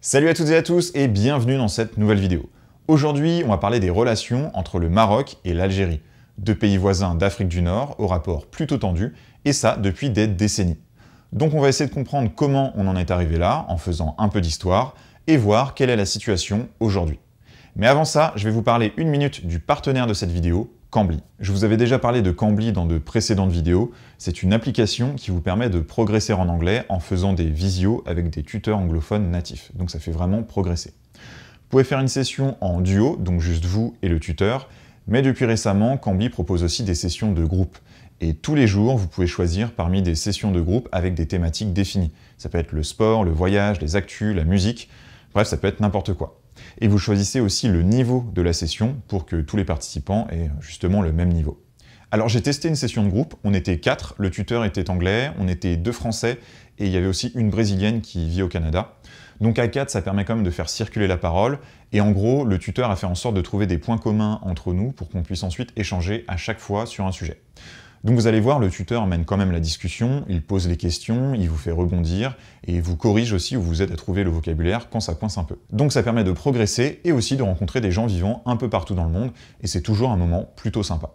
Salut à toutes et à tous et bienvenue dans cette nouvelle vidéo. Aujourd'hui, on va parler des relations entre le Maroc et l'Algérie, deux pays voisins d'Afrique du Nord au rapport plutôt tendu, et ça depuis des décennies. Donc on va essayer de comprendre comment on en est arrivé là, en faisant un peu d'histoire, et voir quelle est la situation aujourd'hui. Mais avant ça, je vais vous parler une minute du partenaire de cette vidéo, Cambly. Je vous avais déjà parlé de Cambly dans de précédentes vidéos. C'est une application qui vous permet de progresser en anglais en faisant des visios avec des tuteurs anglophones natifs. Donc ça fait vraiment progresser. Vous pouvez faire une session en duo, donc juste vous et le tuteur, mais depuis récemment, Cambly propose aussi des sessions de groupe. Et tous les jours, vous pouvez choisir parmi des sessions de groupe avec des thématiques définies. Ça peut être le sport, le voyage, les actus, la musique, bref, ça peut être n'importe quoi. Et vous choisissez aussi le niveau de la session pour que tous les participants aient justement le même niveau. Alors j'ai testé une session de groupe, on était 4, le tuteur était anglais, on était 2 français et il y avait aussi une brésilienne qui vit au Canada. Donc à 4, ça permet quand même de faire circuler la parole et en gros, le tuteur a fait en sorte de trouver des points communs entre nous pour qu'on puisse ensuite échanger à chaque fois sur un sujet. Donc vous allez voir, le tuteur mène quand même la discussion, il pose les questions, il vous fait rebondir, et vous corrige aussi ou vous aide à trouver le vocabulaire quand ça coince un peu. Donc ça permet de progresser et aussi de rencontrer des gens vivant un peu partout dans le monde, et c'est toujours un moment plutôt sympa.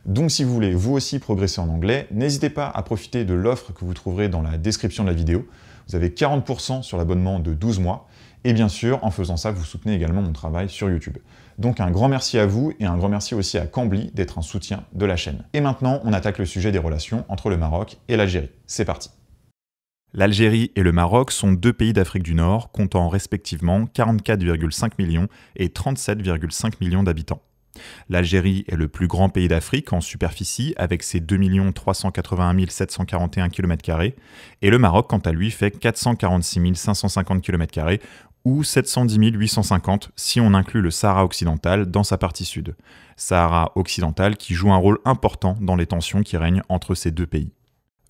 Donc si vous voulez vous aussi progresser en anglais, n'hésitez pas à profiter de l'offre que vous trouverez dans la description de la vidéo. Vous avez 40% sur l'abonnement de 12 mois, et bien sûr, en faisant ça, vous soutenez également mon travail sur YouTube. Donc un grand merci à vous et un grand merci aussi à Cambly d'être un soutien de la chaîne. Et maintenant, on attaque le sujet des relations entre le Maroc et l'Algérie. C'est parti. L'Algérie et le Maroc sont deux pays d'Afrique du Nord comptant respectivement 44,5 millions et 37,5 millions d'habitants. L'Algérie est le plus grand pays d'Afrique en superficie avec ses 2 381 741 km² et le Maroc quant à lui fait 446 550 km² ou 710 850 si on inclut le Sahara occidental dans sa partie sud. Sahara occidental qui joue un rôle important dans les tensions qui règnent entre ces deux pays.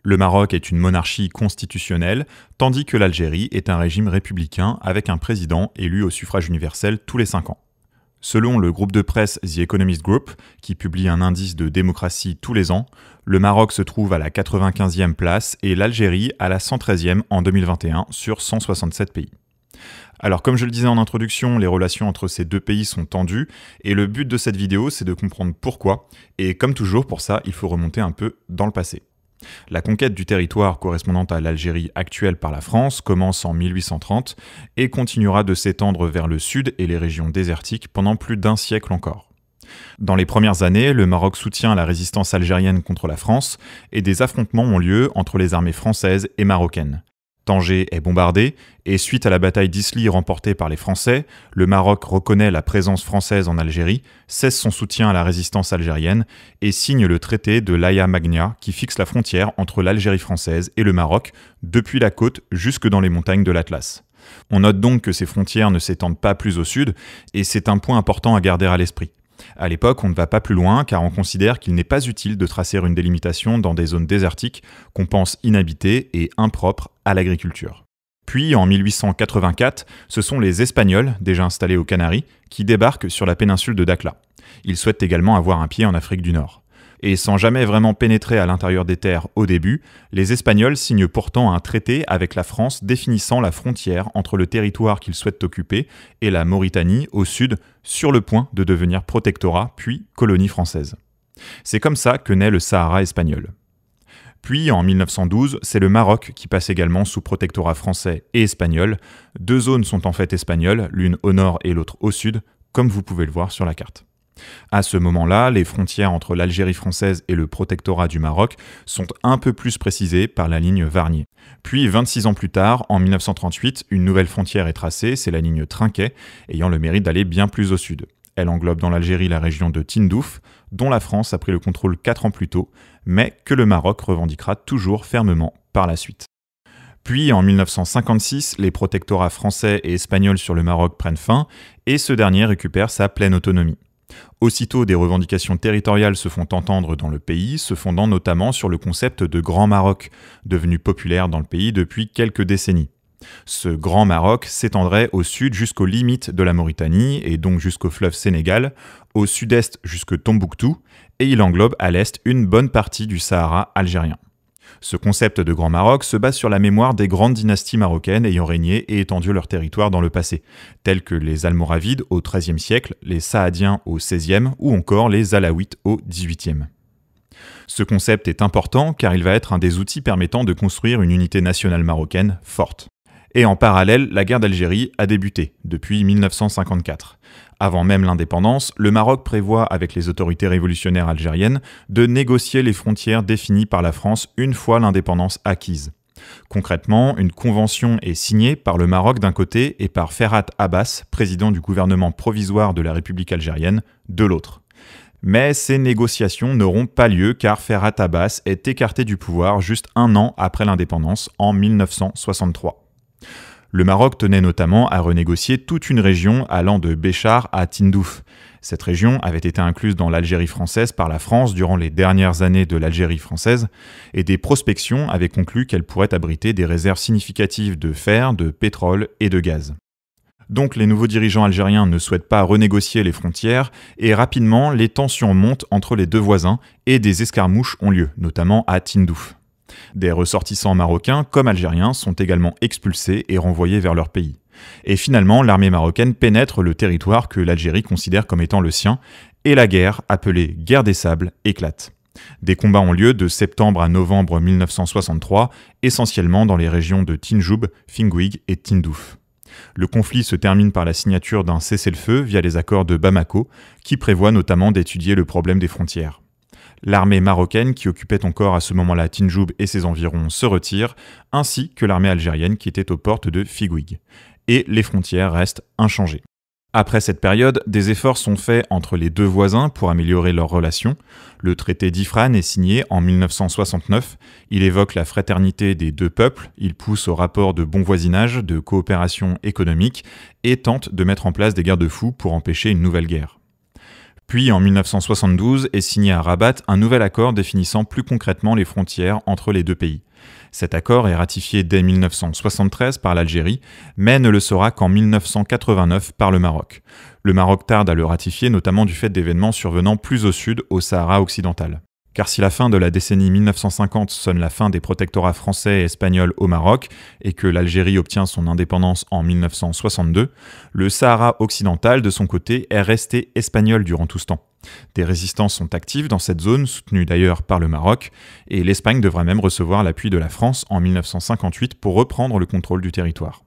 Le Maroc est une monarchie constitutionnelle, tandis que l'Algérie est un régime républicain avec un président élu au suffrage universel tous les 5 ans. Selon le groupe de presse The Economist Group, qui publie un indice de démocratie tous les ans, le Maroc se trouve à la 95e place et l'Algérie à la 113e en 2021 sur 167 pays. Alors comme je le disais en introduction, les relations entre ces deux pays sont tendues et le but de cette vidéo c'est de comprendre pourquoi et comme toujours pour ça il faut remonter un peu dans le passé. La conquête du territoire correspondant à l'Algérie actuelle par la France commence en 1830 et continuera de s'étendre vers le sud et les régions désertiques pendant plus d'1 siècle encore. Dans les premières années, le Maroc soutient la résistance algérienne contre la France et des affrontements ont lieu entre les armées françaises et marocaines. Tanger est bombardé et suite à la bataille d'Isly remportée par les Français, le Maroc reconnaît la présence française en Algérie, cesse son soutien à la résistance algérienne et signe le traité de l'Aya Magna qui fixe la frontière entre l'Algérie française et le Maroc depuis la côte jusque dans les montagnes de l'Atlas. On note donc que ces frontières ne s'étendent pas plus au sud et c'est un point important à garder à l'esprit. À l'époque, on ne va pas plus loin car on considère qu'il n'est pas utile de tracer une délimitation dans des zones désertiques qu'on pense inhabitées et impropres à l'agriculture. Puis, en 1884, ce sont les Espagnols, déjà installés aux Canaries, qui débarquent sur la péninsule de Dakhla. Ils souhaitent également avoir un pied en Afrique du Nord. Et sans jamais vraiment pénétrer à l'intérieur des terres au début, les Espagnols signent pourtant un traité avec la France définissant la frontière entre le territoire qu'ils souhaitent occuper et la Mauritanie au sud, sur le point de devenir protectorat puis colonie française. C'est comme ça que naît le Sahara espagnol. Puis, en 1912, c'est le Maroc qui passe également sous protectorat français et espagnol. Deux zones sont en fait espagnoles, l'une au nord et l'autre au sud, comme vous pouvez le voir sur la carte. À ce moment-là, les frontières entre l'Algérie française et le protectorat du Maroc sont un peu plus précisées par la ligne Varnier. Puis 26 ans plus tard, en 1938, une nouvelle frontière est tracée, c'est la ligne Trinquet, ayant le mérite d'aller bien plus au sud. Elle englobe dans l'Algérie la région de Tindouf, dont la France a pris le contrôle 4 ans plus tôt, mais que le Maroc revendiquera toujours fermement par la suite. Puis, en 1956, les protectorats français et espagnols sur le Maroc prennent fin, et ce dernier récupère sa pleine autonomie. Aussitôt, des revendications territoriales se font entendre dans le pays, se fondant notamment sur le concept de Grand Maroc, devenu populaire dans le pays depuis quelques décennies. Ce Grand Maroc s'étendrait au sud jusqu'aux limites de la Mauritanie et donc jusqu'au fleuve Sénégal, au sud-est jusque Tombouctou, et il englobe à l'est une bonne partie du Sahara algérien. Ce concept de Grand Maroc se base sur la mémoire des grandes dynasties marocaines ayant régné et étendu leur territoire dans le passé, telles que les Almoravides au XIIIe siècle, les Saadiens au XVIe ou encore les Alaouites au XVIIIe. Ce concept est important car il va être un des outils permettant de construire une unité nationale marocaine forte. Et en parallèle, la guerre d'Algérie a débuté, depuis 1954. Avant même l'indépendance, le Maroc prévoit avec les autorités révolutionnaires algériennes de négocier les frontières définies par la France une fois l'indépendance acquise. Concrètement, une convention est signée par le Maroc d'un côté et par Ferhat Abbas, président du gouvernement provisoire de la République algérienne, de l'autre. Mais ces négociations n'auront pas lieu car Ferhat Abbas est écarté du pouvoir juste un an après l'indépendance, en 1963. Le Maroc tenait notamment à renégocier toute une région allant de Béchar à Tindouf. Cette région avait été incluse dans l'Algérie française par la France durant les dernières années de l'Algérie française, et des prospections avaient conclu qu'elle pourrait abriter des réserves significatives de fer, de pétrole et de gaz. Donc les nouveaux dirigeants algériens ne souhaitent pas renégocier les frontières, et rapidement les tensions montent entre les deux voisins et des escarmouches ont lieu, notamment à Tindouf. Des ressortissants marocains comme algériens sont également expulsés et renvoyés vers leur pays. Et finalement, l'armée marocaine pénètre le territoire que l'Algérie considère comme étant le sien, et la guerre, appelée guerre des sables, éclate. Des combats ont lieu de septembre à novembre 1963, essentiellement dans les régions de Tinjoub, Fingouig et Tindouf. Le conflit se termine par la signature d'un cessez-le-feu via les accords de Bamako, qui prévoient notamment d'étudier le problème des frontières. L'armée marocaine, qui occupait encore à ce moment-là Tinjoub et ses environs, se retire, ainsi que l'armée algérienne qui était aux portes de Fingouig. Et les frontières restent inchangées. Après cette période, des efforts sont faits entre les deux voisins pour améliorer leurs relations. Le traité d'Ifrane est signé en 1969. Il évoque la fraternité des deux peuples, il pousse au rapport de bon voisinage, de coopération économique et tente de mettre en place des garde-fous pour empêcher une nouvelle guerre. Puis, en 1972, est signé à Rabat un nouvel accord définissant plus concrètement les frontières entre les deux pays. Cet accord est ratifié dès 1973 par l'Algérie, mais ne le sera qu'en 1989 par le Maroc. Le Maroc tarde à le ratifier, notamment du fait d'événements survenant plus au sud, au Sahara occidental. Car si la fin de la décennie 1950 sonne la fin des protectorats français et espagnols au Maroc, et que l'Algérie obtient son indépendance en 1962, le Sahara occidental, de son côté, est resté espagnol durant tout ce temps. Des résistances sont actives dans cette zone, soutenues d'ailleurs par le Maroc, et l'Espagne devra même recevoir l'appui de la France en 1958 pour reprendre le contrôle du territoire.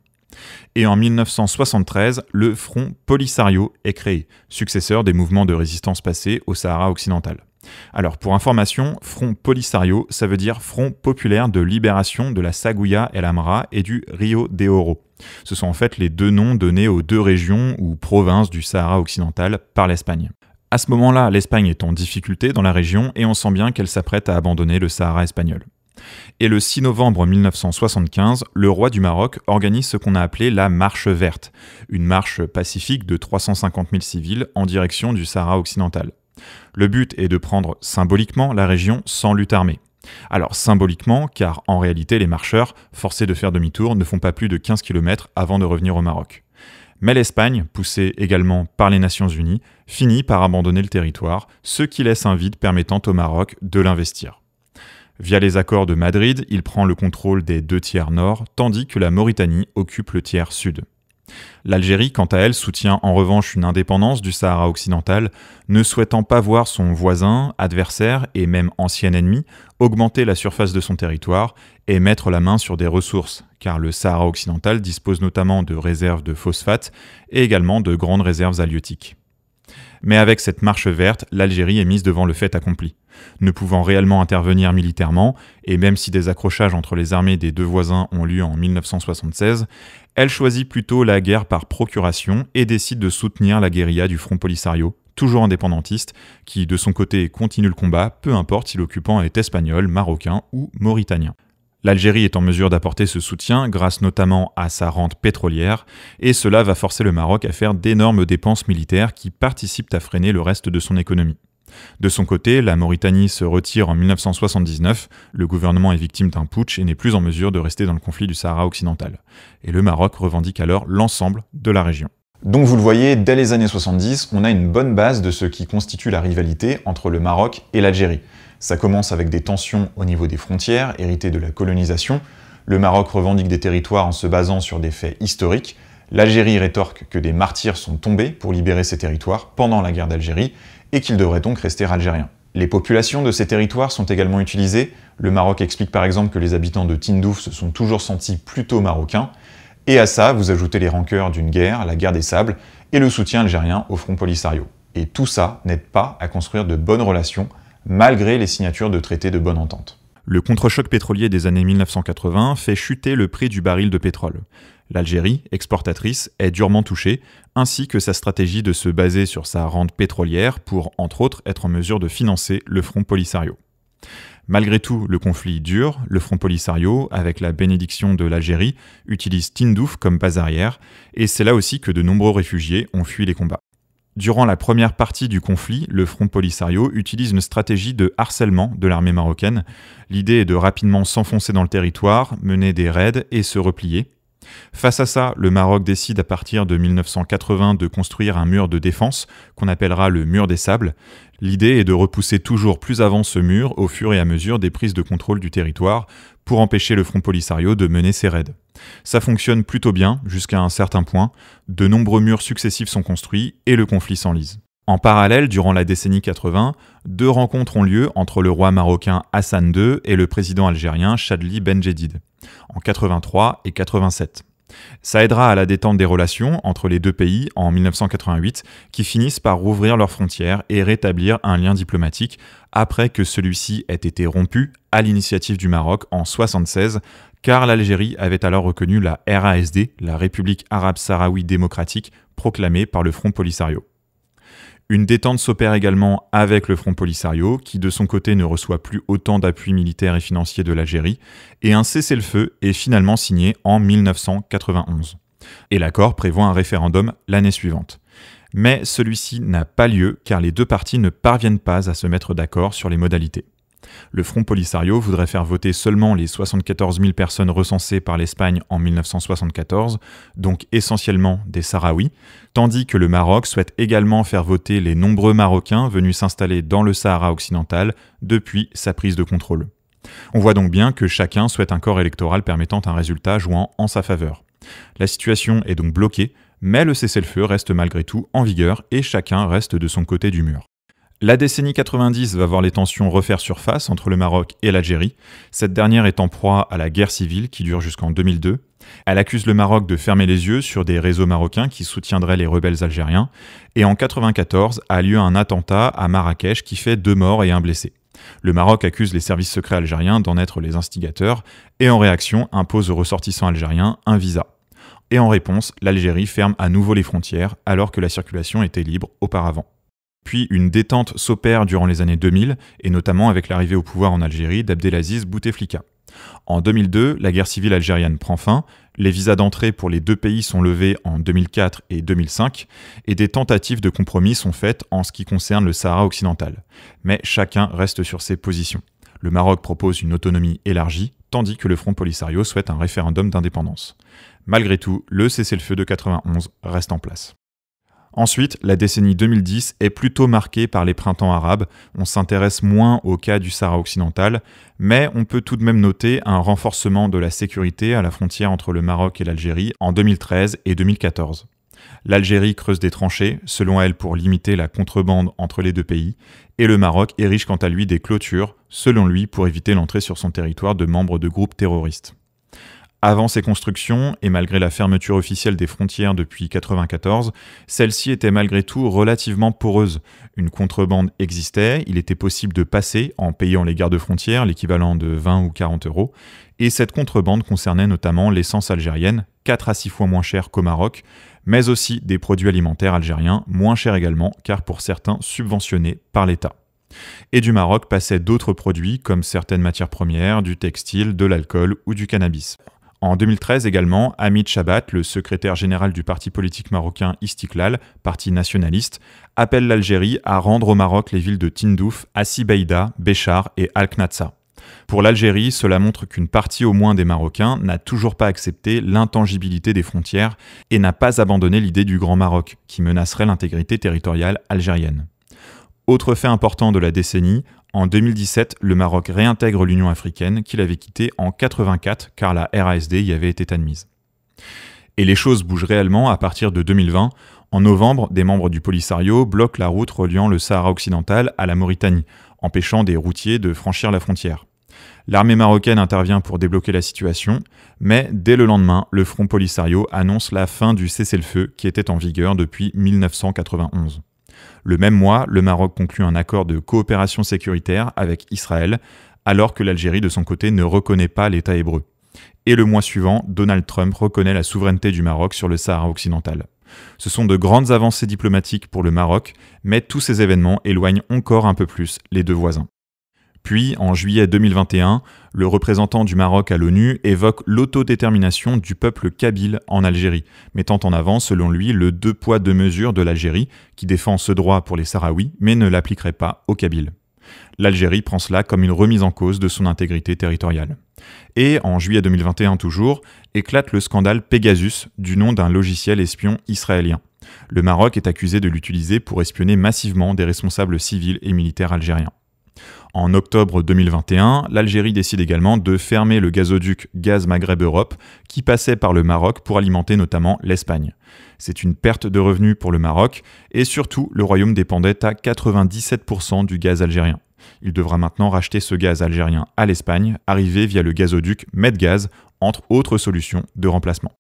Et en 1973, le Front Polisario est créé, successeur des mouvements de résistance passés au Sahara occidental. Alors, pour information, Front Polisario, ça veut dire Front populaire de libération de la Saguya El Amra et du Rio de Oro. Ce sont en fait les deux noms donnés aux deux régions ou provinces du Sahara occidental par l'Espagne. À ce moment-là, l'Espagne est en difficulté dans la région et on sent bien qu'elle s'apprête à abandonner le Sahara espagnol. Et le 6 novembre 1975, le roi du Maroc organise ce qu'on a appelé la Marche verte, une marche pacifique de 350 000 civils en direction du Sahara occidental. Le but est de prendre symboliquement la région sans lutte armée. Alors symboliquement, car en réalité les marcheurs, forcés de faire demi-tour, ne font pas plus de 15 km avant de revenir au Maroc. Mais l'Espagne, poussée également par les Nations Unies, finit par abandonner le territoire, ce qui laisse un vide permettant au Maroc de l'investir. Via les accords de Madrid, il prend le contrôle des 2 tiers nord, tandis que la Mauritanie occupe le tiers sud. L'Algérie, quant à elle, soutient en revanche une indépendance du Sahara occidental, ne souhaitant pas voir son voisin, adversaire et même ancien ennemi augmenter la surface de son territoire et mettre la main sur des ressources, car le Sahara occidental dispose notamment de réserves de phosphate et également de grandes réserves halieutiques. Mais avec cette marche verte, l'Algérie est mise devant le fait accompli. Ne pouvant réellement intervenir militairement, et même si des accrochages entre les armées des deux voisins ont lieu en 1976, elle choisit plutôt la guerre par procuration et décide de soutenir la guérilla du Front Polisario, toujours indépendantiste, qui de son côté continue le combat, peu importe si l'occupant est espagnol, marocain ou mauritanien. L'Algérie est en mesure d'apporter ce soutien grâce notamment à sa rente pétrolière, et cela va forcer le Maroc à faire d'énormes dépenses militaires qui participent à freiner le reste de son économie. De son côté, la Mauritanie se retire en 1979, le gouvernement est victime d'un putsch et n'est plus en mesure de rester dans le conflit du Sahara occidental. Et le Maroc revendique alors l'ensemble de la région. Donc vous le voyez, dès les années 70, on a une bonne base de ce qui constitue la rivalité entre le Maroc et l'Algérie. Ça commence avec des tensions au niveau des frontières, héritées de la colonisation. Le Maroc revendique des territoires en se basant sur des faits historiques. L'Algérie rétorque que des martyrs sont tombés pour libérer ces territoires pendant la guerre d'Algérie et qu'ils devraient donc rester algériens. Les populations de ces territoires sont également utilisées. Le Maroc explique par exemple que les habitants de Tindouf se sont toujours sentis plutôt marocains. Et à ça, vous ajoutez les rancœurs d'une guerre, la guerre des sables, et le soutien algérien au Front Polisario. Et tout ça n'aide pas à construire de bonnes relations, malgré les signatures de traités de bonne entente. Le contre-choc pétrolier des années 1980 fait chuter le prix du baril de pétrole. L'Algérie, exportatrice, est durement touchée, ainsi que sa stratégie de se baser sur sa rente pétrolière pour, entre autres, être en mesure de financer le Front Polisario. Malgré tout, le conflit dure, le Front Polisario, avec la bénédiction de l'Algérie, utilise Tindouf comme base arrière, et c'est là aussi que de nombreux réfugiés ont fui les combats. Durant la première partie du conflit, le Front Polisario utilise une stratégie de harcèlement de l'armée marocaine. L'idée est de rapidement s'enfoncer dans le territoire, mener des raids et se replier. Face à ça, le Maroc décide à partir de 1980 de construire un mur de défense qu'on appellera le mur des sables. L'idée est de repousser toujours plus avant ce mur au fur et à mesure des prises de contrôle du territoire pour empêcher le Front Polisario de mener ses raids. Ça fonctionne plutôt bien jusqu'à un certain point, de nombreux murs successifs sont construits et le conflit s'enlise. En parallèle, durant la décennie 80, 2 rencontres ont lieu entre le roi marocain Hassan II et le président algérien Chadli Ben Jedid, en 83 et 87. Ça aidera à la détente des relations entre les deux pays en 1988, qui finissent par rouvrir leurs frontières et rétablir un lien diplomatique après que celui-ci ait été rompu à l'initiative du Maroc en 1976, car l'Algérie avait alors reconnu la RASD, la République arabe sahraoui démocratique, proclamée par le Front Polisario. Une détente s'opère également avec le Front Polisario, qui de son côté ne reçoit plus autant d'appui militaire et financier de l'Algérie, et un cessez-le-feu est finalement signé en 1991. Et l'accord prévoit un référendum l'année suivante. Mais celui-ci n'a pas lieu car les deux parties ne parviennent pas à se mettre d'accord sur les modalités. Le Front Polisario voudrait faire voter seulement les 74 000 personnes recensées par l'Espagne en 1974, donc essentiellement des Sahraouis, tandis que le Maroc souhaite également faire voter les nombreux Marocains venus s'installer dans le Sahara occidental depuis sa prise de contrôle. On voit donc bien que chacun souhaite un corps électoral permettant un résultat jouant en sa faveur. La situation est donc bloquée, mais le cessez-le-feu reste malgré tout en vigueur et chacun reste de son côté du mur. La décennie 90 va voir les tensions refaire surface entre le Maroc et l'Algérie, cette dernière est en proie à la guerre civile qui dure jusqu'en 2002. Elle accuse le Maroc de fermer les yeux sur des réseaux marocains qui soutiendraient les rebelles algériens, et en 1994 a lieu un attentat à Marrakech qui fait 2 morts et 1 blessé. Le Maroc accuse les services secrets algériens d'en être les instigateurs, et en réaction impose aux ressortissants algériens un visa. Et en réponse, l'Algérie ferme à nouveau les frontières alors que la circulation était libre auparavant. Puis une détente s'opère durant les années 2000, et notamment avec l'arrivée au pouvoir en Algérie d'Abdelaziz Bouteflika. En 2002, la guerre civile algérienne prend fin, les visas d'entrée pour les deux pays sont levés en 2004 et 2005, et des tentatives de compromis sont faites en ce qui concerne le Sahara occidental. Mais chacun reste sur ses positions. Le Maroc propose une autonomie élargie, tandis que le Front Polisario souhaite un référendum d'indépendance. Malgré tout, le cessez-le-feu de 91 reste en place. Ensuite, la décennie 2010 est plutôt marquée par les printemps arabes, on s'intéresse moins au cas du Sahara occidental, mais on peut tout de même noter un renforcement de la sécurité à la frontière entre le Maroc et l'Algérie en 2013 et 2014. L'Algérie creuse des tranchées, selon elle pour limiter la contrebande entre les deux pays, et le Maroc érige quant à lui des clôtures, selon lui pour éviter l'entrée sur son territoire de membres de groupes terroristes. Avant ces constructions, et malgré la fermeture officielle des frontières depuis 1994, celle-ci était malgré tout relativement poreuse. Une contrebande existait, il était possible de passer en payant les gardes-frontières, l'équivalent de 20 ou 40 €, et cette contrebande concernait notamment l'essence algérienne, 4 à 6 fois moins chère qu'au Maroc, mais aussi des produits alimentaires algériens, moins chers également, car pour certains subventionnés par l'État. Et du Maroc passaient d'autres produits comme certaines matières premières, du textile, de l'alcool ou du cannabis. En 2013 également, Hamid Chabat, le secrétaire général du parti politique marocain Istiklal, parti nationaliste, appelle l'Algérie à rendre au Maroc les villes de Tindouf, Assibeïda, Béchar et Al-Knatsa. Pour l'Algérie, cela montre qu'une partie au moins des Marocains n'a toujours pas accepté l'intangibilité des frontières et n'a pas abandonné l'idée du Grand Maroc, qui menacerait l'intégrité territoriale algérienne. Autre fait important de la décennie, En 2017, le Maroc réintègre l'Union africaine qu'il avait quittée en 1984 car la RASD y avait été admise. Et les choses bougent réellement à partir de 2020. En novembre, des membres du Polisario bloquent la route reliant le Sahara occidental à la Mauritanie, empêchant des routiers de franchir la frontière. L'armée marocaine intervient pour débloquer la situation, mais dès le lendemain, le Front Polisario annonce la fin du cessez-le-feu qui était en vigueur depuis 1991. Le même mois, le Maroc conclut un accord de coopération sécuritaire avec Israël, alors que l'Algérie, de son côté, ne reconnaît pas l'État hébreu. Et le mois suivant, Donald Trump reconnaît la souveraineté du Maroc sur le Sahara occidental. Ce sont de grandes avancées diplomatiques pour le Maroc, mais tous ces événements éloignent encore un peu plus les deux voisins. Puis, en juillet 2021, le représentant du Maroc à l'ONU évoque l'autodétermination du peuple kabyle en Algérie, mettant en avant, selon lui, le deux poids deux mesures de l'Algérie, qui défend ce droit pour les Sahraouis, mais ne l'appliquerait pas aux Kabyles. L'Algérie prend cela comme une remise en cause de son intégrité territoriale. Et, en juillet 2021 toujours, éclate le scandale Pegasus, du nom d'un logiciel espion israélien. Le Maroc est accusé de l'utiliser pour espionner massivement des responsables civils et militaires algériens. En octobre 2021, l'Algérie décide également de fermer le gazoduc Gaz Maghreb Europe qui passait par le Maroc pour alimenter notamment l'Espagne. C'est une perte de revenus pour le Maroc et surtout le royaume dépendait à 97% du gaz algérien. Il devra maintenant racheter ce gaz algérien à l'Espagne, arrivé via le gazoduc Medgaz, entre autres solutions de remplacement.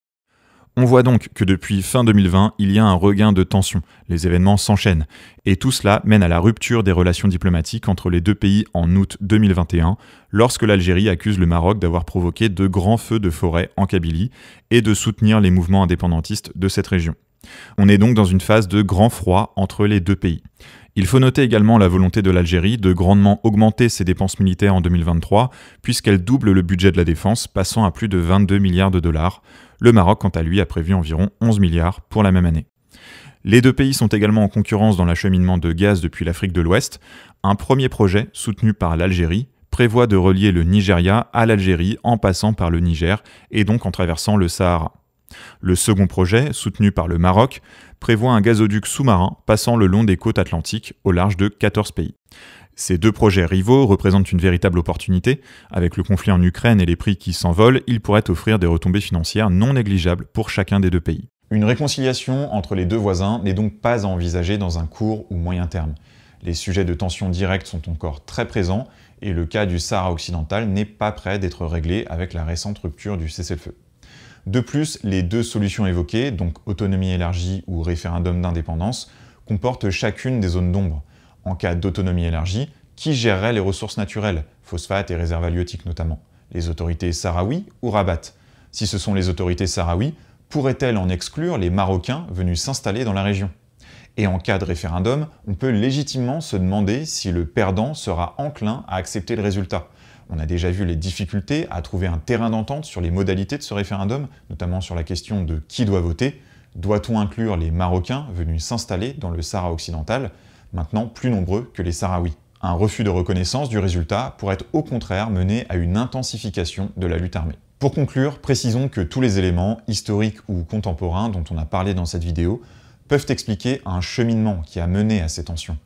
On voit donc que depuis fin 2020, il y a un regain de tension, les événements s'enchaînent, et tout cela mène à la rupture des relations diplomatiques entre les deux pays en août 2021, lorsque l'Algérie accuse le Maroc d'avoir provoqué de grands feux de forêt en Kabylie et de soutenir les mouvements indépendantistes de cette région. On est donc dans une phase de grand froid entre les deux pays. Il faut noter également la volonté de l'Algérie de grandement augmenter ses dépenses militaires en 2023, puisqu'elle double le budget de la défense, passant à plus de 22 milliards de dollars. Le Maroc, quant à lui, a prévu environ 11 milliards pour la même année. Les deux pays sont également en concurrence dans l'acheminement de gaz depuis l'Afrique de l'Ouest. Un premier projet, soutenu par l'Algérie, prévoit de relier le Nigeria à l'Algérie en passant par le Niger et donc en traversant le Sahara. Le second projet, soutenu par le Maroc, prévoit un gazoduc sous-marin passant le long des côtes atlantiques au large de 14 pays. Ces deux projets rivaux représentent une véritable opportunité. Avec le conflit en Ukraine et les prix qui s'envolent, ils pourraient offrir des retombées financières non négligeables pour chacun des deux pays. Une réconciliation entre les deux voisins n'est donc pas à envisager dans un court ou moyen terme. Les sujets de tension directe sont encore très présents et le cas du Sahara occidental n'est pas prêt d'être réglé avec la récente rupture du cessez-le-feu. De plus, les deux solutions évoquées, donc autonomie élargie ou référendum d'indépendance, comportent chacune des zones d'ombre. En cas d'autonomie élargie, qui gérerait les ressources naturelles, phosphates et réserves halieutiques notamment? Les autorités sahraouies ou Rabat? Si ce sont les autorités sahraouies, pourraient-elles en exclure les Marocains venus s'installer dans la région? Et en cas de référendum, on peut légitimement se demander si le perdant sera enclin à accepter le résultat. On a déjà vu les difficultés à trouver un terrain d'entente sur les modalités de ce référendum, notamment sur la question de qui doit voter. Doit-on inclure les Marocains venus s'installer dans le Sahara occidental, maintenant plus nombreux que les Sahraouis? Un refus de reconnaissance du résultat pourrait au contraire mener à une intensification de la lutte armée. Pour conclure, précisons que tous les éléments, historiques ou contemporains dont on a parlé dans cette vidéo, peuvent expliquer un cheminement qui a mené à ces tensions.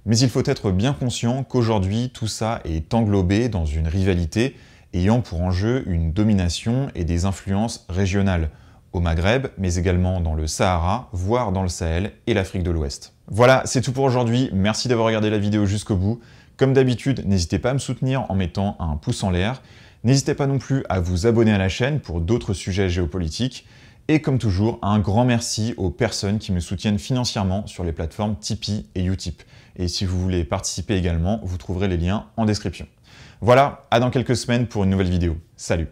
Mais il faut être bien conscient qu'aujourd'hui, tout ça est englobé dans une rivalité ayant pour enjeu une domination et des influences régionales, au Maghreb, mais également dans le Sahara, voire dans le Sahel et l'Afrique de l'Ouest. Voilà, c'est tout pour aujourd'hui. Merci d'avoir regardé la vidéo jusqu'au bout. Comme d'habitude, n'hésitez pas à me soutenir en mettant un pouce en l'air. N'hésitez pas non plus à vous abonner à la chaîne pour d'autres sujets géopolitiques. Et comme toujours, un grand merci aux personnes qui me soutiennent financièrement sur les plateformes Tipeee et Utip. Et si vous voulez participer également, vous trouverez les liens en description. Voilà, à dans quelques semaines pour une nouvelle vidéo. Salut!